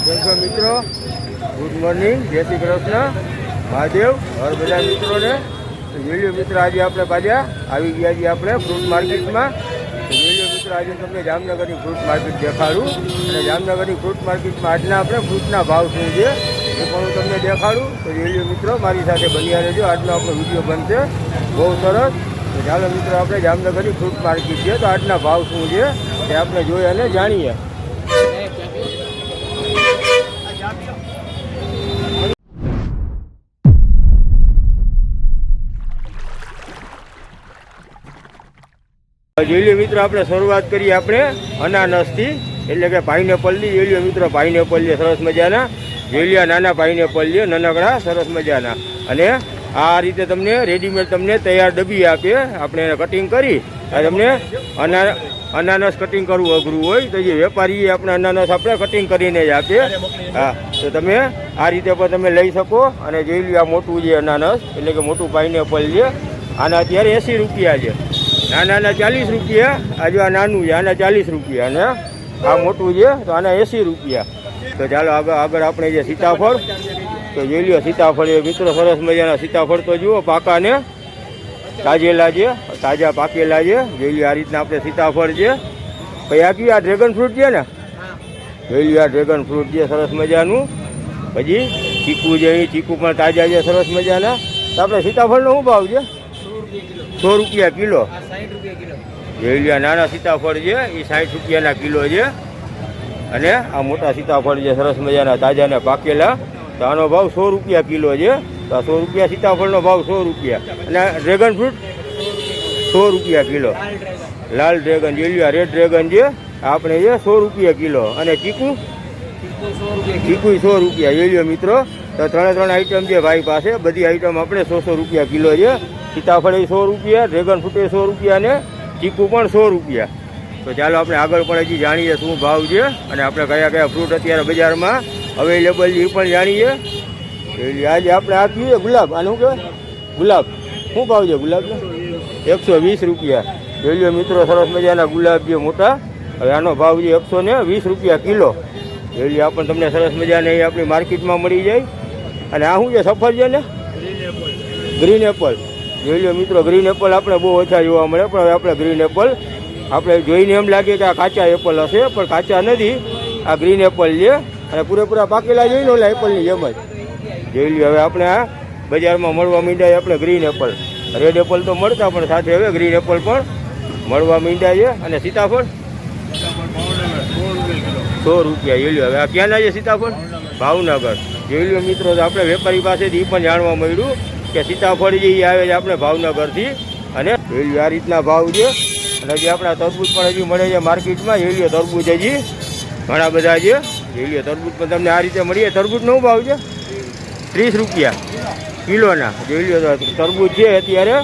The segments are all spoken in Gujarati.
કેમ છો મિત્રો? ગુડ મોર્નિંગ, જય શ્રી કૃષ્ણ, મહાદેવ, હર બધા મિત્રોને. વિડીયો મિત્રો આજે આપણે પાછા આવી ગયા છીએ આપણે ફ્રૂટ માર્કેટમાં. વિડીયો મિત્રો આજે તમને જામનગરની ફ્રૂટ માર્કેટ દેખાડું અને જામનગરની ફ્રૂટ માર્કેટમાં આજના આપણે ફ્રૂટના ભાવ શું છે એ પણ હું તમને દેખાડું. તો વિડીયો મિત્રો મારી સાથે બન્યા રહેજો. આજનો આપણો વિડીયો બનશે બહુ સરસ. તો ચાલો મિત્રો આપણે જામનગરની ફ્રૂટ માર્કેટ છે તો આજના ભાવ શું છે એ આપણે જોઈએ અને જાણીએ. જોઈ લો મિત્રો આપણે શરૂઆત કરીએ આપણે અનાનસથી, એટલે કે પાઇનેપલની. જોઈ લો મિત્રો પાઇનેપલ છે સરસ મજાના. જોઈ લો નાના પાઇનેપલ છે નાનકડા સરસ મજાના. અને આ રીતે તમને રેડીમેડ તમને તૈયાર ડબ્બી આપે. આપણે એને કટિંગ કરી તમને અનાનસ કટિંગ કરવું અઘરું હોય તો જે વેપારી આપણે અનાનસ આપણે કટિંગ કરીને જ આપે. હા, તો તમે આ રીતે પણ તમે લઈ શકો. અને જોઈ લો આ મોટું છે અનાનસ, એટલે કે મોટું પાઇનેપલ છે. આના અત્યારે 80 રૂપિયા છે. નાના 40 રૂપિયા. આ જો આ નાનું છે આના 40 રૂપિયા. અને આ મોટું છે તો આના 80 રૂપિયા. તો ચાલો આગળ આપણે જે સીતાફળ, તો જોઈ લો સીતાફળ એ મિત્રો સરસ મજાના સીતાફળ તો જુઓ પાકા ને તાજેલા છે, તાજા પાકેલા છે. જોઈ લો આ રીતના આપણે સીતાફળ છે. પછી આ કયું આ ડ્રેગન ફ્રૂટ છે ને, જોઈ લો આ ડ્રેગન ફ્રૂટ છે સરસ મજાનું. પછી ચીકુ છે, અહીં ચીકુ પણ તાજા છે સરસ મજાના. તો આપણે સીતાફળનો શું ભાવ છે? 100 રૂપિયા કિલો. જોઈ લો નાના સીતાફળ છે એ 60 રૂપિયાના કિલો છે. અને આ મોટા સીતાફળ છે સરસ મજાના તાજા ને પાકેલા. તો આનો ભાવ 100 રૂપિયા કિલો છે. તો 100 રૂપિયા સીતાફળનો ભાવ 100 રૂપિયા. અને ડ્રેગન ફ્રૂટ 100 રૂપિયા કિલો. લાલ ડ્રેગન જોઈ લો રેડ ડ્રેગન છે આપણે છે 100 રૂપિયા કિલો. અને ચીકુ 100 રૂપિયા. જોઈ લો મિત્રો તો ત્રણ આઈટમ છે ભાઈ પાસે. બધી આઈટમ આપણે 100 રૂપિયા કિલો છે. સીતાફળ 100 રૂપિયા, ડ્રેગન ફ્રૂટ 100 રૂપિયા અને ચીકુ પણ 100 રૂપિયા. તો ચાલો આપણે આગળ પણ હજી જાણીએ શું ભાવ છે અને આપણે કયા કયા ફ્રૂટ અત્યારે બજારમાં અવેલેબલ એ પણ જાણીએ. આજે આપણે આ કયું ગુલાબ, આનું શું કહેવાય? ગુલાબ શું ભાવ છે ગુલાબનો? 120 રૂપિયા. જોઈ લો મિત્રો સરસ મજાના ગુલાબ છે મોટા. હવે આનો ભાવ છે 120 રૂપિયા કિલો. જોઈ લો આપણને તમને સરસ મજાને અહીં આપણી માર્કેટમાં મળી જાય. અને આ શું છે સફરજન ને ગ્રીન એપલ. જોઈ લો મિત્રો ગ્રીન એપલ આપણે બહુ ઓછા જોવા મળે, પણ હવે આપણે ગ્રીન એપલ આપણે જોઈને એમ લાગે કે આ કાચા એપલ હશે, પણ કાચા નથી. આ ગ્રીન એપલ છે અને પૂરેપૂરા પાકેલા જોઈ લો ઓલા એપલની જેમ જ. જોઈ લો હવે આપણે આ બજારમાં મળવા માંડ્યા આપણે ગ્રીન એપલ. રેડ એપલ તો મળતા પણ સાથે હવે ગ્રીન એપલ પણ મળવા માંડ્યા છે. અને સીતાફળ 100 રૂપિયા. જોઈ લો હવે આ ક્યાંના છે સીતાફળ? ભાવનગર. જોઈ લો મિત્રો આપણે વેપારી પાસેથી એ પણ જાણવા મળ્યું કે સીતાફળ જે આવે છે આપણે ભાવનગરથી. અને જોઈ લો આ રીતના ભાવ છે. અને હજી આપણા તરબૂચ પણ હજી મળે છે માર્કેટમાં. જોઈ લો તરબૂચ હજી ઘણા બધા છે. જોઈ લો તરબૂચ પણ તમને આ રીતે મળીએ. તરબૂચનો ભાવ છે 30 રૂપિયા કિલોના. જોઈ લો તરબૂચ છે અત્યારે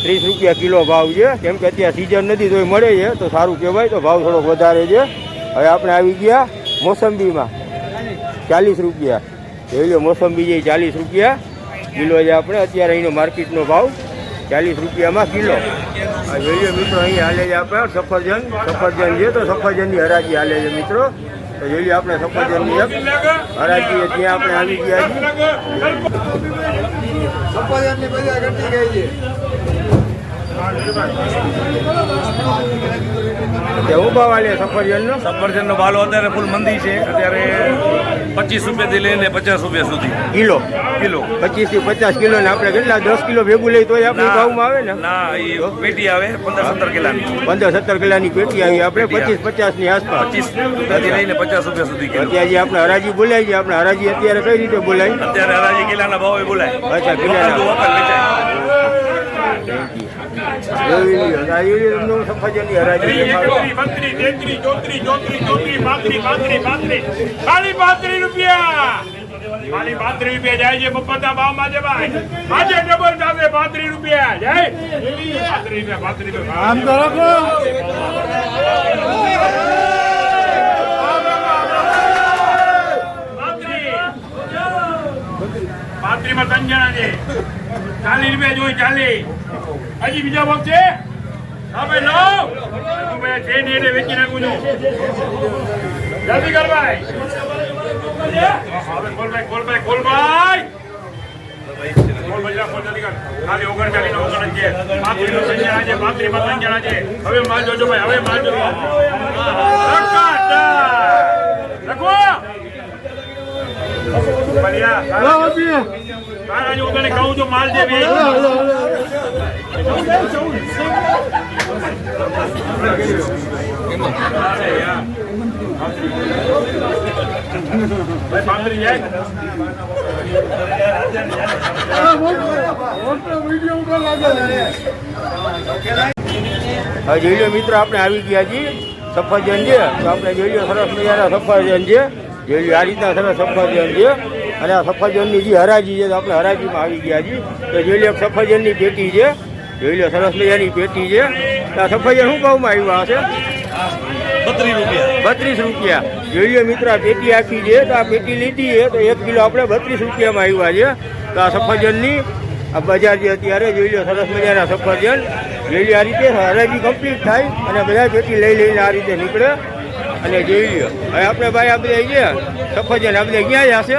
30 રૂપિયા કિલો ભાવ છે. કેમ કે અત્યારે સિઝન નથી તો એ મળે છે તો સારું કહેવાય. તો ભાવ થોડોક વધારે છે. હવે આપણે આવી ગયા મોસંબીમાં 40 રૂપિયા. જોઈ લો મોસંબી છે 40 રૂપિયા કિલો છે આપણે અત્યારે અહીંનો માર્કેટનો ભાવ 40 રૂપિયામાં કિલો. જોઈ લો મિત્રો અહીં હાલે છે આપણે સફરજન છે તો સફરજનની હરાજી હાલે છે મિત્રો. તો જોઈ લો આપણે સફરજનની એક હરાજી ત્યાં આપણે આવી ગયા છીએ. સફરજનની બજાર ઘટી ગઈ છે. શું ભાવ આલે સફરજનનો? સફરજનનો ભાવ અત્યારે ફૂલ મંદી છે. અત્યારે 25 રૂપિયાથી લઈને 50 રૂપિયા સુધી કિલો. 25 થી 50 કિલો ને આપણે કેટલા 10 કિલો ભેગું લઈ તોય આપણે ભાવમાં આવે ને? ના, એ પેટી આવે 15-17 કિલોની. 15-17 કિલોની પેટી આવી આપણે 25-50 ની આસપાસ. 25 રૂપિયાથી લઈને 50 રૂપિયા સુધી કિલો. અત્યારે જે આપણે હરાજી બોલાય છે, આપણે હરાજી અત્યારે કઈ રીતે બોલાય? અત્યારે હરાજી કિલ્લાના ભાવે બોલાય. અચ્છા કિલ્લાના. સફરજનની હરાજી 32 રૂપિયા. ખાલી 32 રૂપિયા જાય છે મફતના ભાવમાં છે ભાઈ. આજે ડબલ થશે 32 રૂપિયા જાય. 32 રૂપિયા આમ તો રાખો. 32 માં 3 જણા છે. 40 રૂપિયા જોઈ 40. હજી બીજા ભાવ છે? હા ભાઈ લો. હું ભાઈ છે ને એને વેચી નાખું છું. જલ્દી કર ભાઈ. કોલભાઈ ખાલી 39 નો ઓગણ છે 35 નો સંજ્ઞા છે 35 માં સંજ્ઞા છે હવે માલ જોજો ભાઈ હવે માલ જોજો લખો બલિયા તારા જો તને કહું તો માલ છે બે ભાઈ 35 જાય હવે જોઈ લો મિત્રો આપણે આવી ગયા છીએ સફરજન છે તો આપણે જોઈ લો સરસ મજાના સફરજન છે જોઈ લો આ રીતના સરસ સફરજન છે અને આ સફરજનની જે હરાજી છે તો આપણે હરાજીમાં આવી ગયા છીએ તો જોઈ લો સફરજનની પેટી છે જોઈ લો સરસ મજાની પેટી છે તો આ સફરજન શું ભાવમાં આવ્યા હશે 32 રૂપિયા જોઈ લો મિત્રો આ પેટી આખી છે તો આ પેટી લીધી છે તો 1 કિલો આપણે 32 રૂપિયામાં આવ્યા છે તો આ સફરજનની આ બજાર જે અત્યારે જોઈ લો સરસ મજાના સફરજન જોઈ લો આ રીતે હરાજી કમ્પ્લીટ થાય અને બધા પેટી લઈને આ રીતે નીકળે અને જોઈ લો હવે આપણે ભાઈ આપણે છે સફરજન આપણે ક્યાં જશે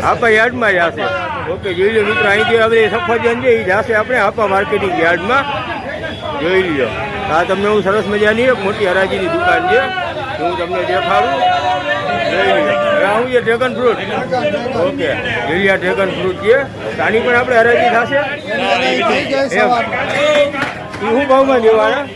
આપા યાર્ડમાં જશે ઓકે જોઈ લો મિત્રો અહીંથી આપણે સફરજન છે એ જશે આપણે આપા માર્કેટિંગ યાર્ડમાં જોઈ લો આ તમને હું સરસ મજાની એક મોટી હરાજીની દુકાન છે હું તમને દેખાડું જોઈ લો હું છે ડ્રેગન ફ્રૂટ ઓકે જોઈ આ ડ્રેગન ફ્રૂટ છે આની પણ આપણે હરાજી થશે શું ભાવમાં દેવાના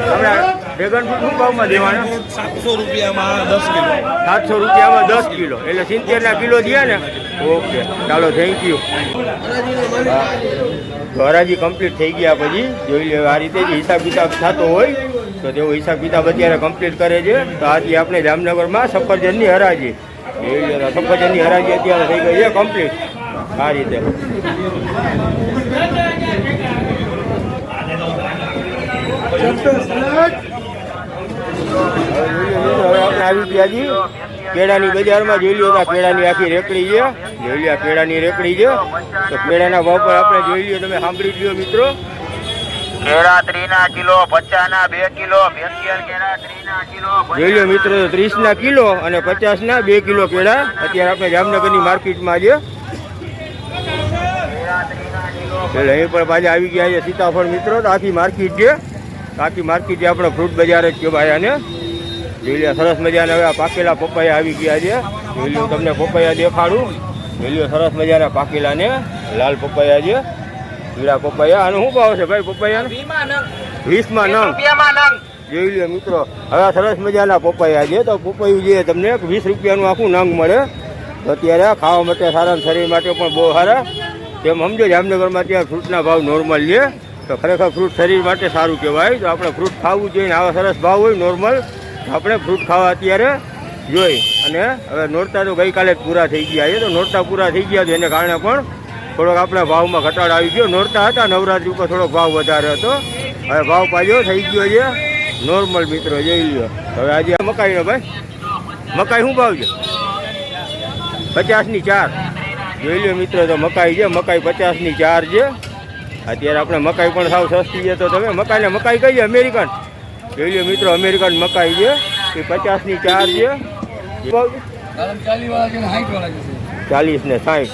આપણે ડ્રેગન ફ્રૂટ શું ભાવમાં દેવાના 700 રૂપિયામાં 10 કિલો 700 રૂપિયામાં 10 કિલો એટલે 70 કિલો થયા ને ઓકે ચાલો થેન્ક યુ હરાજી કમ્પ્લીટ થઈ ગયા પછી જોઈ લે આ રીતે જ હિસાબ કિતાબ થતો હોય તો તેઓ હિસાબ કિતાબ અત્યારે કમ્પ્લીટ કરે છે તો આજે આપણે જામનગરમાં સફરજનની હરાજી જોઈ લે સફરજનની હરાજી અત્યારે થઈ ગઈ છે કમ્પ્લીટ આ રીતે હવે આપણે આવી ગયા છીએ કેળાની બજારમાં જોઈ લો કેળાની આખી રેકડી છે જોઈ લો કેળાની રેકડી છે તો કેળાના ભાવ પર આપણે જોઈ લો તમે સાંભળી લ્યો મિત્રો કેળા 30 કિલો 50 2 કિલો 82 કેળા 30 કિલો જોઈ લો મિત્રો 30 કિલો અને 50 2 કિલો કેળા અત્યારે આપણે જામનગરની માર્કેટમાં છે એટલે અહીં પણ પાછા આવી ગયા છે સીતાફળ મિત્રો તો આખી માર્કેટ છે આખી માર્કેટ છે આપણે ફ્રૂટ બજાર જ કહેવાય આને જોઈ લો સરસ મજાના હવે આ પાકેલા પપૈયા આવી ગયા છે જોઈ લો તમને પપૈયા દેખાડું જોઈ લો સરસ મજાના પાકેલા ને લાલ પપૈયા છે પીળા પપૈયા આનો શું ભાવ છે ભાઈ પપૈયા 20માં નંગ જોઈ લો મિત્રો હવે સરસ મજાના પપૈયા છે તો પપૈયું છે તમને 20 રૂપિયાનું આખું નંગ મળે તો અત્યારે ખાવા માટે સારા શરીર માટે પણ બહુ સારા તેમ સમજો જામનગરમાં ત્યાં ફ્રૂટના ભાવ નોર્મલ છે તો ખરેખર ફ્રૂટ શરીર માટે સારું કહેવાય તો આપણે ફ્રૂટ ખાવું જોઈએ ને આવા સરસ ભાવ હોય નોર્મલ આપણે ફ્રૂટ ખાવા અત્યારે જોઈ અને હવે નોરતા તો ગઈકાલે જ પૂરા થઈ ગયા છે તો નોરતા પૂરા થઈ ગયા છે એને કારણે પણ થોડોક આપણા ભાવમાં ઘટાડો આવી ગયો નોરતા હતા નવરાત્રી ઉપર થોડોક ભાવ વધારે હતો હવે ભાવ પાછો થઈ ગયો છે નોર્મલ મિત્રો જોઈ લ્યો હવે આજે મકાઈનો ભાઈ મકાઈ શું ભાવ છે 50ની 4 જોઈ લ્યો મિત્રો તો મકાઈ છે મકાઈ 50ની 4 છે અત્યારે આપણે મકાઈ પણ સાવ સસ્તી છે તો તમે મકાઈ કઈ છે અમેરિકન જોઈ લો મિત્રો અમેરિકન મકાઈ છે એ 50ની 4 છે 40 ને 60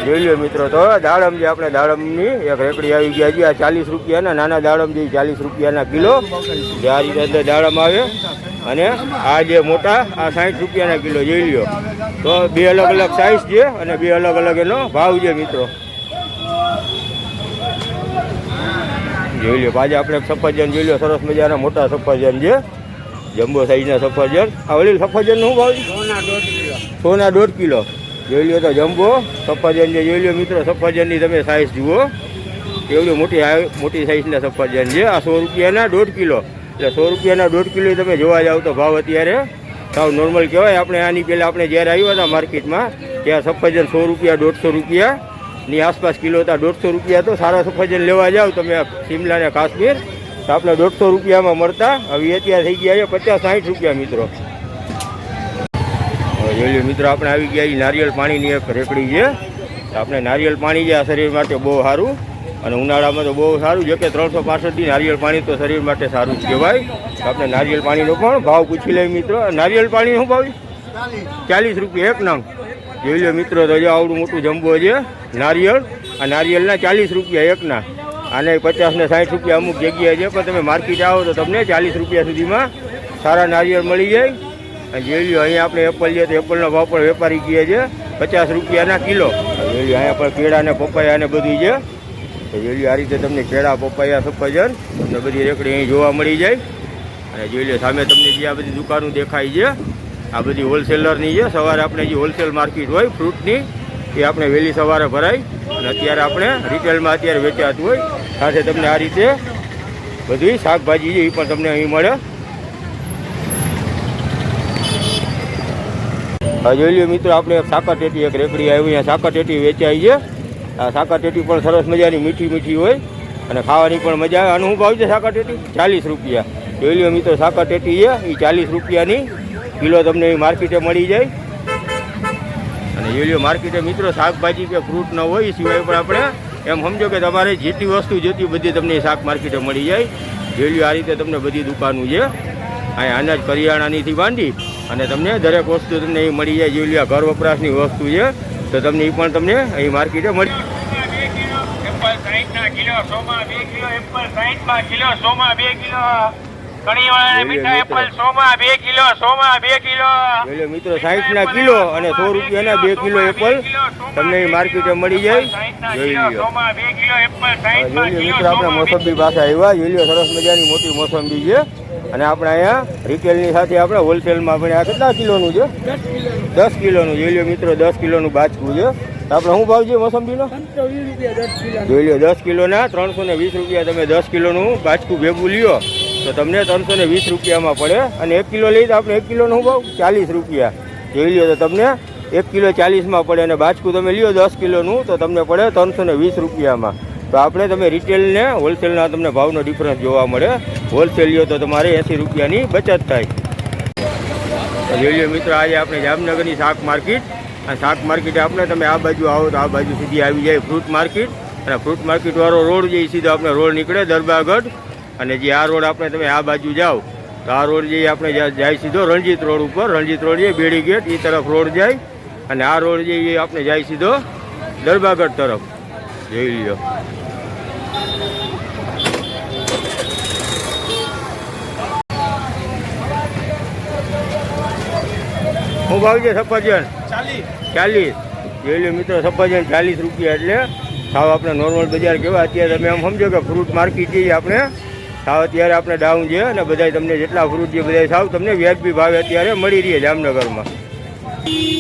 જોઈ લો મિત્રો તો દાડમ જે આપણે દાડમની એક રેકડી આવી ગયા છે આ 40 રૂપિયાના નાના દાડમ જે 40 રૂપિયાના કિલો જે આ રીતે અંદર દાડમ આવે અને આ જે મોટા આ 60 રૂપિયાના કિલો જોઈ લો તો બે અલગ અલગ સાઇઝ છે અને બે અલગ અલગ એનો ભાવ છે મિત્રો જોઈ લો પાછા આપણે સફરજન જોઈ લો સરસ મજાના મોટા સફરજન છે જમ્બો સાઈઝના સફરજન આ વળી સફરજનનો શું ભાવ છે 1.5 કિલો જોઈ લો તો જમ્બો સફરજન છે જોઈ લો મિત્રો સફરજનની તમે સાઇઝ જુઓ એવડી મોટી સાઇઝના સફરજન છે આ 100 રૂપિયાના 1.5 કિલો એટલે 100 રૂપિયાના 1.5 કિલો તમે જોવા જાવ તો ભાવ અત્યારે સાવ નોર્મલ કહેવાય આપણે આની પહેલાં આપણે જ્યારે આવ્યા હતા માર્કેટમાં ત્યાં સફરજન 100 રૂપિયા 150 રૂપિયાની આસપાસ કિલો હતા 150 રૂપિયા તો સારા સફરજન લેવા જાવ તમે શિમલા ને કાશ્મીર તો આપણે 150 રૂપિયામાં મળતા હવે અત્યારે થઈ ગયા છે 50-60 રૂપિયા મિત્રો જોઈ લો મિત્રો આપણે આવી ગયા નારિયેળ પાણીની એક રેકડી છે આપણે નારિયેળ પાણી છે આ શરીર માટે બહુ સારું અને ઉનાળામાં તો બહુ સારું છે કે 365 નારિયેળ પાણી તો શરીર માટે સારું જ કહેવાય. તો આપણે નારિયેળ પાણીનો પણ ભાવ પૂછી લઈએ મિત્રો. નારિયેળ પાણી શું ભાવ? 40 રૂપિયા એક નંગ. જોઈ લો મિત્રો, તો જો આવડું મોટું જમ્બો છે નારિયેળ. આ નારિયેળના 40 રૂપિયા એકના. આને 50 ને 60 રૂપિયા અમુક જગ્યાએ છે, પણ તમે માર્કેટ આવો તો તમને 40 રૂપિયા સુધીમાં સારા નારિયેળ મળી જાય. અને જોઈ લો અહીંયા આપણે એપલ છે તો એપલનો ભાવ પણ વેપારી કહે છે 50 રૂપિયાના કિલો. જોઈ લો અહીંયા પણ કેળા ને પપૈયા ને બધું છે. તો જોઈ લો આ રીતે તમને કેળા, પપૈયા, સફરજન તમને બધી રેકડી અહીં જોવા મળી જાય. અને જોઈ લો સામે તમને જે આ બધી દુકાનો દેખાય છે, આ બધી હોલસેલરની છે. સવારે આપણે જે હોલસેલ માર્કેટ હોય ફ્રૂટની એ આપણે વહેલી સવારે ભરાય, અને અત્યારે આપણે રિટેલમાં અત્યારે વેચાતું હોય. સાથે તમને આ રીતે બધી શાકભાજી છે એ પણ તમને અહીં મળે. જોઈ લો મિત્રો, આપણે સાકરટેટી એક રેકડી આવી, અહીંયા સાકરટેટી વેચાય છે. આ સાકરટેટી પણ સરસ મજાની મીઠી મીઠી હોય અને ખાવાની પણ મજા આવે. આનું શું ભાવ છે સાકરટેટી? 40 રૂપિયા. જોઈ લો મિત્રો, સાકરટેટી છે એ 40 રૂપિયાની કિલો તમને એ માર્કેટે મળી જાય. અને જોઈ લો માર્કેટે મિત્રો શાકભાજી કે ફ્રૂટ ન હોય એ સિવાય પણ આપણે એમ સમજો કે તમારે જેટલી વસ્તુ જોતી બધી તમને શાક માર્કેટે મળી જાય. જોઈ લો આ રીતે તમને બધી દુકાનો છે. અહીંયા અનાજ કરિયાણાનીથી માંડી અને તમને દરેક વસ્તુ તમને અહીં મળી જાય. જોઈ લો આ ઘર વપરાશની વસ્તુ છે તો તમને એ પણ તમને અહીં માર્કેટે મળી. એપલ 60 કિલો, સોમાં 2 કિલો, એપલ 60 કિલો, સોમાં 2 કિલો, કણીવાળા મીઠા એપલ સોમાં 2 કિલો, સોમાં 2 કિલો. જોઈ લો મિત્રો 60 કિલો અને 100 રૂપિયાના 2 કિલો એપલ તમને અહીં માર્કેટે મળી જાય. જોઈ લો સોમાં 2 કિલો, એપલ 60 જોઈ લો મિત્રો, આપણે મોસંબી પાસે આવ્યા. જોઈ લો સરસ મજાની મોટી મોસંબી છે. અને આપણે અહીંયા રિટેલની સાથે આપણે હોલસેલમાં આપણે આ કેટલા કિલોનું છે? 10 કિલોનું. જોઈ લો મિત્રો 10 કિલોનું બાચકું છે. તો આપણે શું ભાવ છે મોસંબીનો? જોઈ લો 10 કિલોના 320 રૂપિયા. તમે 10 કિલોનું બાચકું ભેગું લ્યો તો તમને 320 રૂપિયામાં પડે. અને 1 કિલો લઈ તો આપણે 1 કિલોનો શું ભાવ? 40 રૂપિયા. જોઈ લો તો તમને 1 કિલો 40માં પડે. અને બાચકું તમે લ્યો 10 કિલોનું તો તમને પડે 320 રૂપિયામાં. તો આપણે તમે રિટેલ ને હોલસેલના તમને ભાવનો ડિફરન્સ જોવા મળે. હોલસેલ લ્યો તો તમારે 80 રૂપિયાની બચત થાય. જોઈ લો મિત્રો, આજે આપણે જામનગરની શાક માર્કેટ. અને શાક માર્કેટ આપણે તમે આ બાજુ આવો તો આ બાજુ સીધી આવી જાય ફ્રૂટ માર્કેટ. અને ફ્રૂટ માર્કેટવાળો રોડ જે સીધો આપણે રોડ નીકળે દરબારગઢ. અને જે આ રોડ આપણે તમે આ બાજુ જાઓ તો આ રોડ જે આપણે જાય સીધો રણજીત રોડ ઉપર. રણજીત રોડ જે બેડી ગેટ એ તરફ રોડ જાય. અને આ રોડ જે એ આપણે જાય સીધો દરબારગઢ તરફ. જોઈ લો શું ભાવ છે સફરજન? 40. જોઈ લો મિત્રો સફરજન 40 રૂપિયા. એટલે સાવ આપણે નોર્મલ બજાર કેવા અત્યારે તમે એમ સમજો કે ફ્રૂટ માર્કેટ જઈએ આપણે સાવ અત્યારે આપણે ડાઉન છે. અને બધા તમને જેટલા ફ્રૂટ છે બધા સાવ તમને વ્યાજબી ભાવે અત્યારે મળી રહે જામનગરમાં.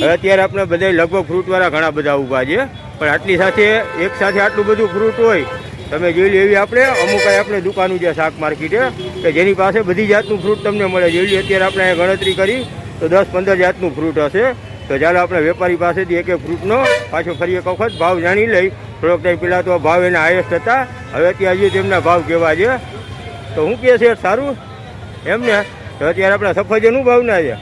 હવે અત્યારે આપણે બધા લગભગ ફ્રૂટવાળા ઘણા બધા ઊભા છે, પણ આટલી સાથે એક સાથે આટલું બધું ફ્રૂટ હોય તમે જોઈ લો એવી આપણે અમુક આપણે દુકાનો છે શાક માર્કેટે કે જેની પાસે બધી જાતનું ફ્રૂટ તમને મળે. જોઈ લો અત્યારે આપણે ગણતરી કરી તો 10-15 જાતનું ફ્રૂટ હશે. તો ચાલો આપણે વેપારી પાસેથી એક એક ફ્રૂટનો પાછો ફરી એક વખત ભાવ જાણી લઈ. થોડોક ટાઈમ પહેલાં તો ભાવ એના હાઈએસ્ટ હતા, હવે અત્યારે હજી તેમના ભાવ કેવા છે તો શું કહે છે સારું એમને? તો અત્યારે આપણા સફરજનનું ભાવ ના છે?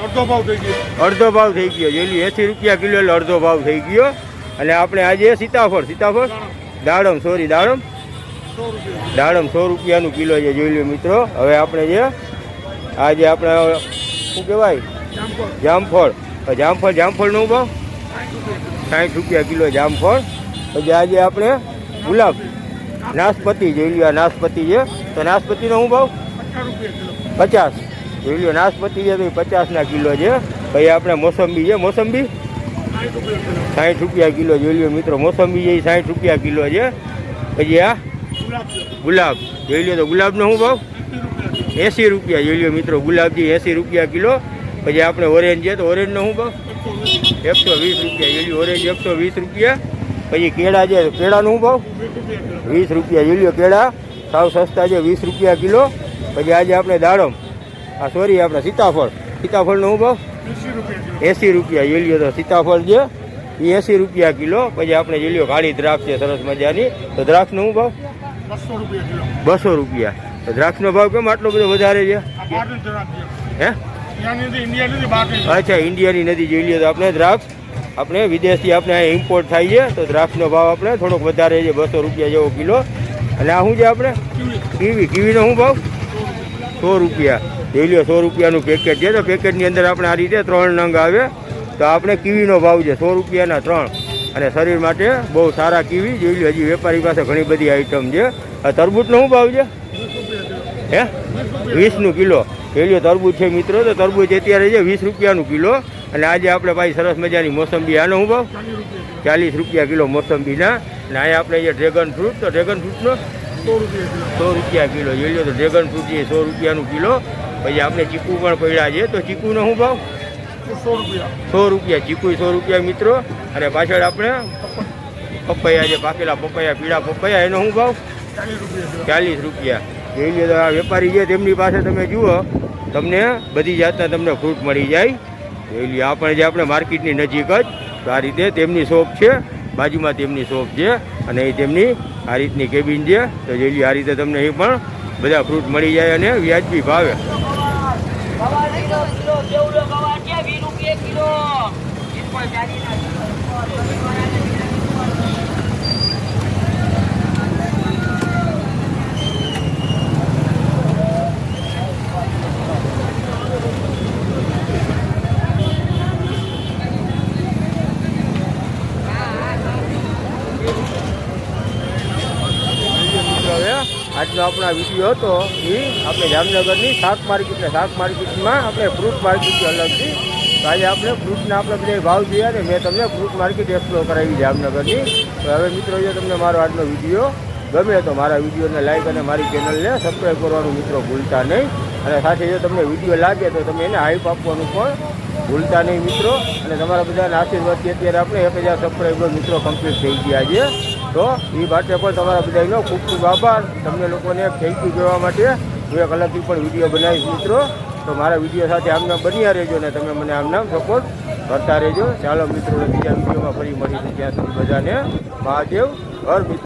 અડધો ભાવ થઈ ગયો. જોઈ લો 80 રૂપિયા કિલો એટલે અડધો ભાવ થઈ ગયો. અને આપણે આજે સીતાફળ દાડમ 100 રૂપિયાનું કિલો છે. જોઈ લો મિત્રો, હવે આપણે જે આજે આપણે શું કહેવાય જામફળનો ભાવ 60 રૂપિયા કિલો જામફળ. પછી આજે આપણે ગુલાબ નાશપતિ જોઈ લો, નાશપતિ છે તો નાશપતિનો શું ભાવ? 50. જોઈ લો નાશપતિ છે તો 50ના કિલો છે. પછી આપણે મોસંબી છે, મોસંબી 60 રૂપિયા કિલો. જોઈ લો મિત્રો મોસંબી છે એ 60 રૂપિયા કિલો છે. પછી આ ગુલાબ જોઈ લો તો ગુલાબનો શું ભાવ? 80 રૂપિયા. જોઈ લો મિત્રો ગુલાબજી 80 રૂપિયા કિલો. પછી આપણે ઓરેન્જ છે તો ઓરેન્જનો શું ભાવ? 120 રૂપિયા. જોઈ લો ઓરેન્જ 120 રૂપિયા. પછી કેળા છે કેળાનો શું ભાવ? 20 રૂપિયા. જોઈ લો કેળા સાવ સસ્તા છે 20 રૂપિયા કિલો. પછી આજે આપણે દાડમ આપણે સીતાફળનો શું ભાવ? 80 રૂપિયા. જોઈ લો તો સીતાફળ છે એ 80 રૂપિયા કિલો. પછી આપણે જોઈ લો કાળી દ્રાક્ષ છે સરસ મજાની તો દ્રાક્ષનો શું ભાવ? 200 રૂપિયા. તો દ્રાક્ષનો ભાવ કેમ આટલો બધો વધારે છે? હે અચ્છા ઇન્ડિયાની નથી. જોઈ લો તો આપણે દ્રાક્ષ આપણે વિદેશથી આપણે અહીં ઇમ્પોર્ટ થાય છે, તો દ્રાક્ષનો ભાવ આપણે થોડોક વધારે છે, 200 રૂપિયા જેવો કિલો. અને આ શું છે આપણે કીવીનો શું ભાવ? 100 રૂપિયા. જોઈ લો 100 રૂપિયાનું પેકેટ છે. તો પેકેટની અંદર આપણે આ રીતે 3 નંગ આવે. તો આપણે કીવીનો ભાવ છે 100 રૂપિયાના 3. અને શરીર માટે બહુ સારા કીવી. જોઈ લો હજી વેપારી પાસે ઘણી બધી આઈટમ છે. આ તરબૂચનો શું ભાવ છે? હે 20નું કિલો. જોઈ લો તરબૂચ છે મિત્રો. તો તરબૂચ અત્યારે છે 20 રૂપિયાનું કિલો. અને આજે આપણે ભાઈ સરસ મજાની મોસંબી, આનો શું ભાવ? 40 રૂપિયા કિલો મોસંબીના. અને અહીંયા આપણે જે ડ્રેગન ફ્રૂટ, તો ડ્રેગન ફ્રૂટનો 100 રૂપિયા કિલો. જોઈ લો તો ડ્રેગન ફ્રૂટ છે 100 રૂપિયાનું કિલો. પછી આપણે ચીકુ પણ પડ્યા છે. તો ચીકુનો શું ભાવ? 100 રૂપિયા. ચીકુ 100 રૂપિયા મિત્રો. અને પાછળ આપણે પપૈયા છે, પાકેલા પપૈયા, પીળા પપૈયા, એનો શું ભાવ? 40 રૂપિયા. જોઈ લો તો આ વેપારી છે તેમની પાસે તમે જુઓ, તમને બધી જાતના તમને ફ્રૂટ મળી જાય. જોઈ લો આ પણ જે આપણે માર્કેટની નજીક જ. તો આ રીતે તેમની શોપ છે, બાજુમાં તેમની શોપ છે. અને એ તેમની આ રીતની કેબિન છે. તો જોઈ લો આ રીતે તમને અહીં પણ બધા ફ્રૂટ મળી જાય અને વ્યાજબી ભાવે. આજનો આપણો વિડીયો હતો એ આપણે જામનગરની શાક માર્કેટમાં આપણે ફ્રૂટ માર્કેટ અલગથી. તો આજે આપણે ફ્રૂટના આપણે બધા ભાવ જોયા ને મેં તમને ફ્રૂટ માર્કેટ એક્સપ્લોર કરાવી જામનગરની. તો હવે મિત્રો જો તમને મારો આજનો વિડીયો ગમે તો મારા વિડીયોને લાઈક અને મારી ચેનલને સબસ્ક્રાઈબ કરવાનું મિત્રો ભૂલતા નહીં. અને સાથે જો તમને વિડીયો લાગે તો તમે એને હાઈપ આપવાનું પણ ભૂલતા નહીં મિત્રો. અને તમારા બધાના આશીર્વાદથી અત્યારે આપણે 1000 સબસ્ક્રાઈબર મિત્રો કમ્પ્લીટ થઈ ગયા છે. તો એ માટે પણ તમારા બધાનો ખૂબ ખૂબ આભાર. તમને લોકોને થેન્ક યુ કહેવા માટે હું એક અલગથી પણ વિડીયો બનાવીશ મિત્રો. તો મારા વિડીયો સાથે આમનામ બન્યા રહેજો ને તમે મને આમનામ સપોર્ટ કરતા રહેજો. ચાલો મિત્રો બીજા વિડીયોમાં ફરી મળીશું. ત્યાં સુધી બધાને મહાદેવ હર મિત્રો.